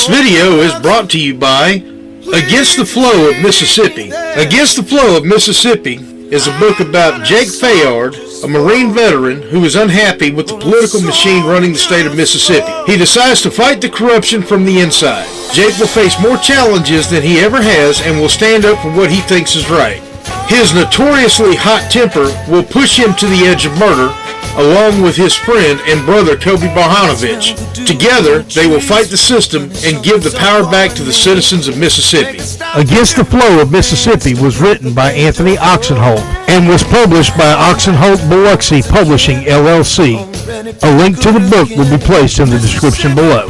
This video is brought to you by Against the Flow of Mississippi. Against the Flow of Mississippi is a book about Jake Fayard, a Marine veteran who is unhappy with the political machine running the state of Mississippi. He decides to fight the corruption from the inside. Jake will face more challenges than he ever has and will stand up for what he thinks is right. His notoriously hot temper will push him to the edge of murder, along with his friend and brother Kobe Barhanovich. Together, they will fight the system and give the power back to the citizens of Mississippi. Against the Flow of Mississippi was written by Anthony Oksenholt and was published by Oksenholt Biloxi Publishing, LLC. A link to the book will be placed in the description below.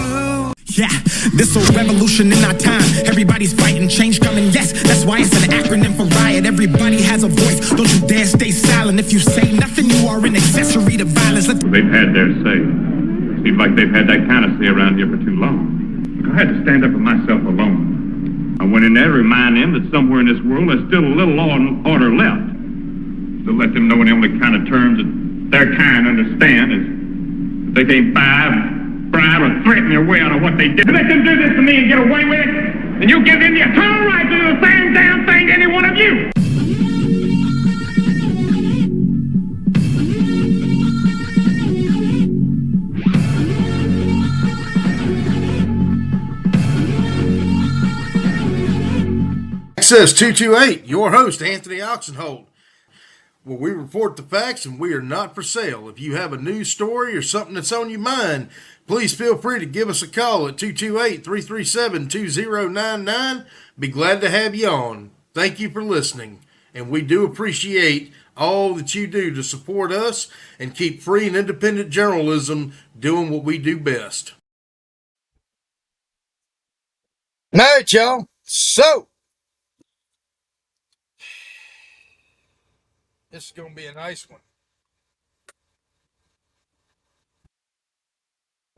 Yeah, this a revolution in our time. Everybody's fighting, change coming, yes. That's why it's an acronym for riot. Everybody has a voice. Don't you dare stay silent. If you say nothing, you are an accessory to violence. They've had their say. Seems like they've had that kind of say around here for too long. Look, I had to stand up for myself alone. I went in there to remind them that somewhere in this world there's still a little law and order left. To let them know in the only kind of terms that their kind understand is that they can't bribe or threaten their way out of what they did. Let them do this to me and get away with it, and you give them the eternal right to do the same damn thing to any one of you. Access 228, your host, Anthony Oksenholt, where we report the facts and we are not for sale. If you have a news story or something that's on your mind, please feel free to give us a call at 228-337-2099. Be glad to have you on. Thank you for listening, and we do appreciate all that you do to support us and keep free and independent journalism doing what we do best. All right, y'all. So, this is going to be a nice one.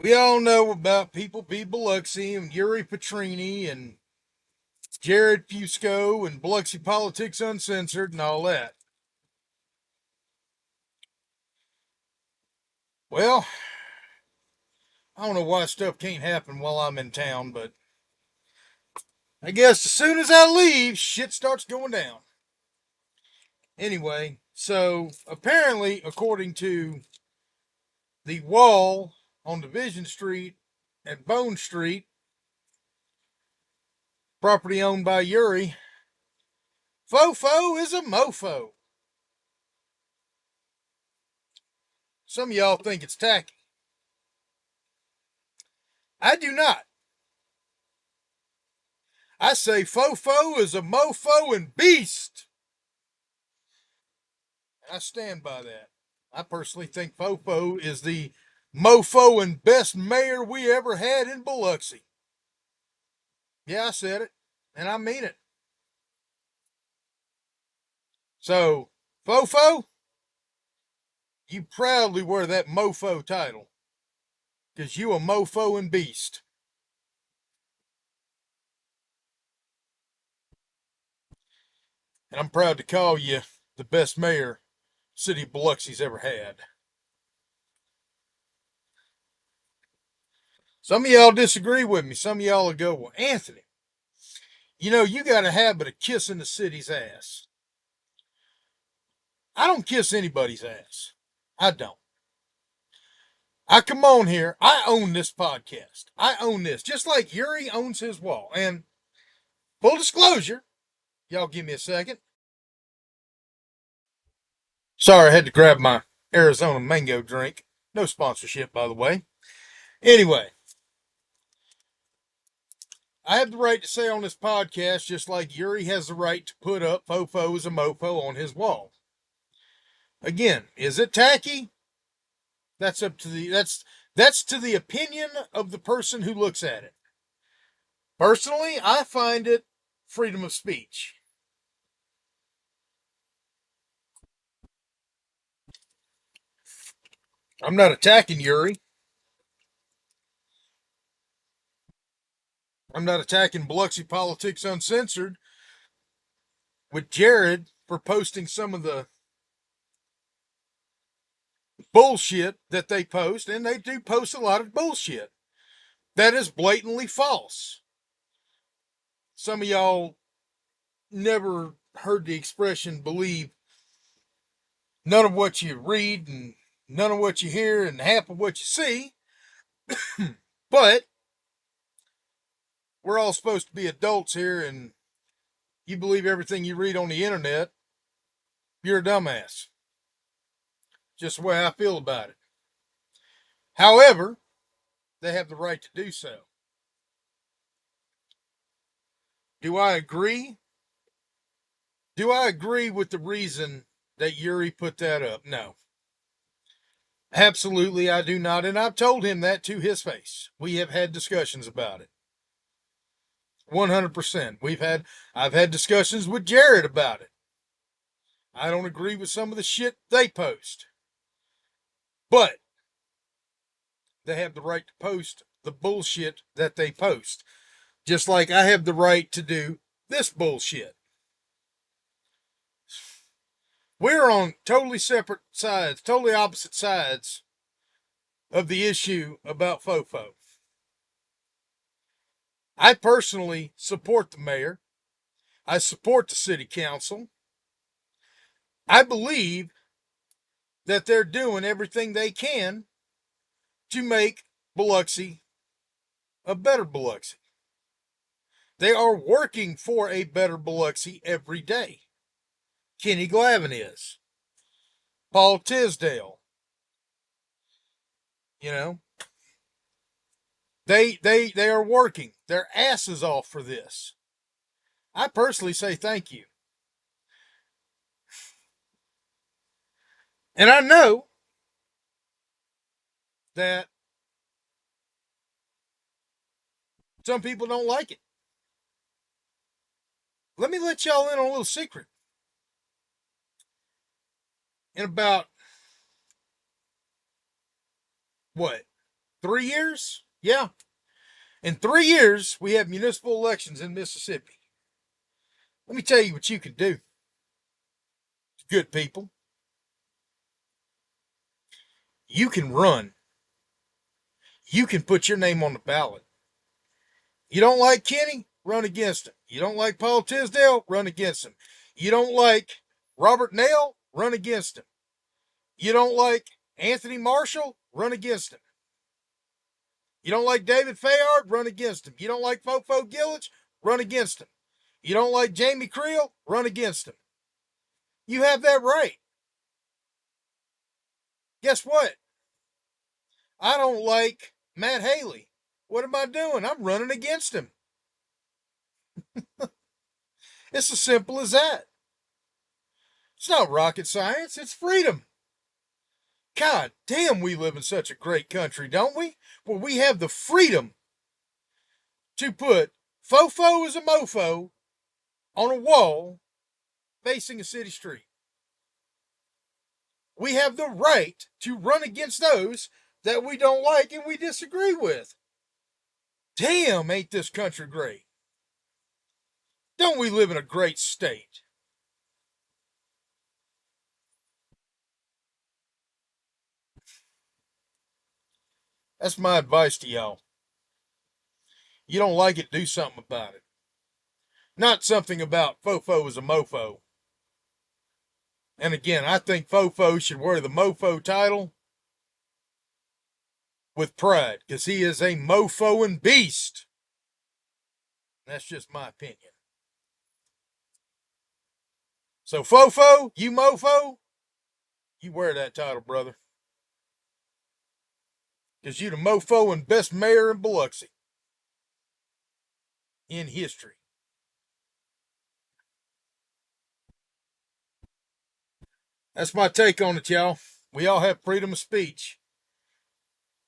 We all know about People Be Biloxi and Yuri Petrini and Jared Fusco and Biloxi Politics Uncensored and all that. Well, I don't know why stuff can't happen while I'm in town, but I guess as soon as I leave, shit starts going down. Anyway, so apparently, according to the wall on Division Street and Bone Street, property owned by Yuri, Fofo is a mofo. Some of y'all think it's tacky. I do not. I say Fofo is a mofo and beast. I stand by that. I personally think Fofo is the mofo and best mayor we ever had in Biloxi. Yeah, I said it, and I mean it. So, Fofo, you proudly wear that mofo title, because you a mofo and beast. And I'm proud to call you the best mayor City of Biloxi's ever had. Some of y'all disagree with me. Some of y'all will go, well, Anthony, you know, you got a habit of kissing the city's ass. I don't kiss anybody's ass. I don't. I come on here. I own this podcast. I own this. Just like Yuri owns his wall. And full disclosure, y'all give me a second. Sorry, I had to grab my Arizona mango drink. No sponsorship, by the way. Anyway, I have the right to say on this podcast, just like Yuri has the right to put up Fofo as a mofo on his wall. Again, is it tacky? That's up to that's to the opinion of the person who looks at it. Personally, I find it freedom of speech. I'm not attacking Yuri. I'm not attacking Biloxi Politics Uncensored with Jared for posting some of the bullshit that they post, and they do post a lot of bullshit. That is blatantly false. Some of y'all never heard the expression believe none of what you read and none of what you hear and half of what you see. But we're all supposed to be adults here, and you believe everything you read on the internet, you're a dumbass. Just the way I feel about it. However, they have the right to do so. Do I agree? Do I agree with the reason that Yuri put that up? No. Absolutely, I do not. And I've told him that to his face. We have had discussions about it. 100%. I've had discussions with Jared about it. I don't agree with some of the shit they post. But they have the right to post the bullshit that they post. Just like I have the right to do this bullshit. We're on totally separate sides, totally opposite sides of the issue about Fofo. I personally support the mayor. I support the city council. I believe that they're doing everything they can to make Biloxi a better Biloxi. They are working for a better Biloxi every day. Kenny Glavin is. Paul Tisdale. You know, they are working their asses off for this. I personally say thank you. And I know that some people don't like it. Let me let y'all in on a little secret. In about, what, 3 years? Yeah. In 3 years, we have municipal elections in Mississippi. Let me tell you what you can do, good people. You can run. You can put your name on the ballot. You don't like Kenny? Run against him. You don't like Paul Tisdale? Run against him. You don't like Robert Nail? Run against him. You don't like Anthony Marshall? Run against him. You don't like David Fayard? Run against him. You don't like Fofo Gillich? Run against him. You don't like Jamie Creel? Run against him. You have that right. Guess what? I don't like Matt Haley. What am I doing? I'm running against him. It's as simple as that. It's not rocket science. It's freedom. God damn, we live in such a great country, don't we? Where we have the freedom to put Fofo as a mofo on a wall facing a city street. We have the right to run against those that we don't like and we disagree with. Damn, ain't this country great? Don't we live in a great state? That's my advice to y'all. You don't like it, do something about it. Not something about Fofo as a mofo. And again, I think Fofo should wear the mofo title with pride, because he is a mofo and beast. That's just my opinion. So Fofo, you mofo, you wear that title, brother. Because you the mofo and best mayor in Biloxi. In history. That's my take on it, y'all. We all have freedom of speech.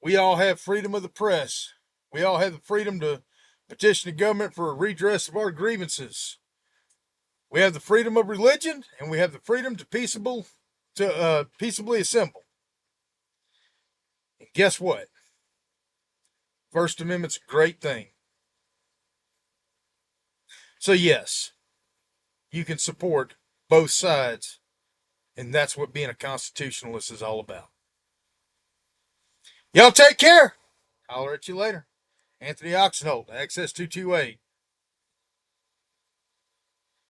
We all have freedom of the press. We all have the freedom to petition the government for a redress of our grievances. We have the freedom of religion, and we have the freedom to peaceably assemble. And guess what? First Amendment's a great thing. So yes, you can support both sides, and that's what being a constitutionalist is all about. Y'all take care. Holler at you later. Anthony Oksenholt, Access 228.